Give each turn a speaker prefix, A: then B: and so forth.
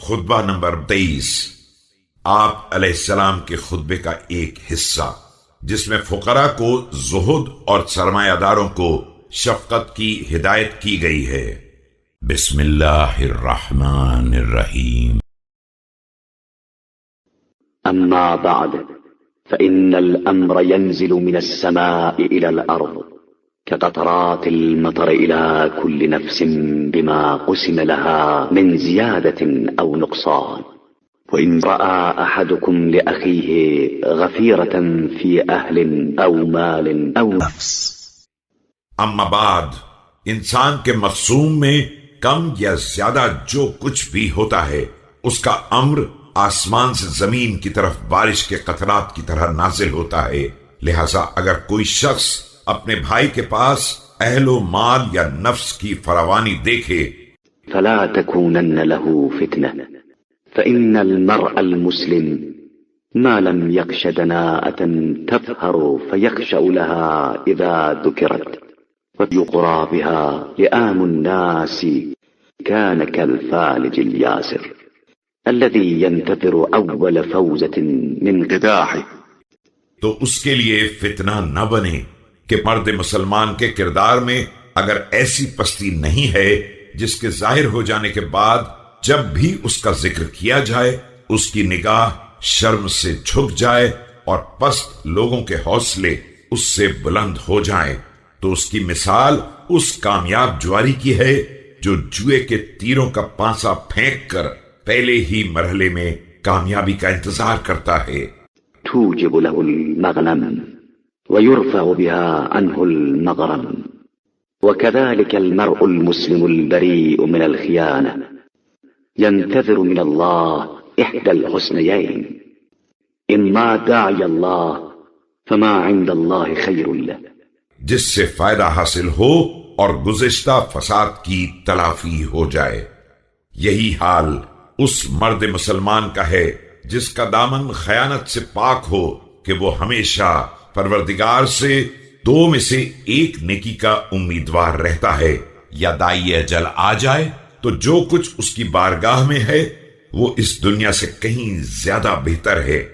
A: خطبہ نمبر 23 آپ علیہ السلام کے خطبے کا ایک حصہ، جس میں فقراء کو زہد اور سرمایہ داروں کو شفقت کی ہدایت کی گئی ہے۔ بسم اللہ الرحمن الرحیم۔
B: أما بعد فإن الأمر ينزل من السماء إلى الأرض كقطرات المطر إلى كل نفس بما قسم لها من زيادة أو نقصان. وإن رأى أحدكم لأخيه غفيرة في أهل أو مال أو نفس۔
A: اما بعد انسان کے مخصوم میں کم یا زیادہ جو کچھ بھی ہوتا ہے، اس کا امر آسمان سے زمین کی طرف بارش کے قطرات کی طرح نازل ہوتا ہے۔ لہذا اگر کوئی شخص اپنے بھائی کے پاس اہل و مال یا نفس کی فراوانی دیکھے،
B: فلا تكونن له فتنة فإن المرء المسلم ما لم يخش دناءة تظهر فيخشأ لها إذا ذكرت ويقرى بها لئام الناس كان كالفالج الياسر الذي ينتظر أول فوزة من قداحه۔
A: تو اس کے لیے فتنہ نہ بنے کہ مرد مسلمان کے کردار میں اگر ایسی پستی نہیں ہے جس کے ظاہر ہو جانے کے بعد جب بھی اس کا ذکر کیا جائے اس کی نگاہ شرم سے جھک جائے اور پست لوگوں کے حوصلے اس سے بلند ہو جائیں، تو اس کی مثال اس کامیاب جواری کی ہے جو جوئے کے تیروں کا پانسا پھینک کر پہلے ہی مرحلے میں کامیابی کا انتظار کرتا ہے۔
B: توجب له المغنم ويرفع بها عنه المغرم، وكذلك المرء المسلم البريء من الخيانة ينتظر من الله إحدى الحسنيين، إما داعي الله فما عند الله خير له،
A: جس سے فائدہ حاصل ہو اور گزشتہ فساد کی تلافی ہو جائے۔ یہی حال اس مرد مسلمان کا ہے جس کا دامن خیانت سے پاک ہو کہ وہ ہمیشہ پروردگار سے دو میں سے ایک نیکی کا امیدوار رہتا ہے، یا دائی اجل آ جائے تو جو کچھ اس کی بارگاہ میں ہے وہ اس دنیا سے کہیں زیادہ بہتر ہے۔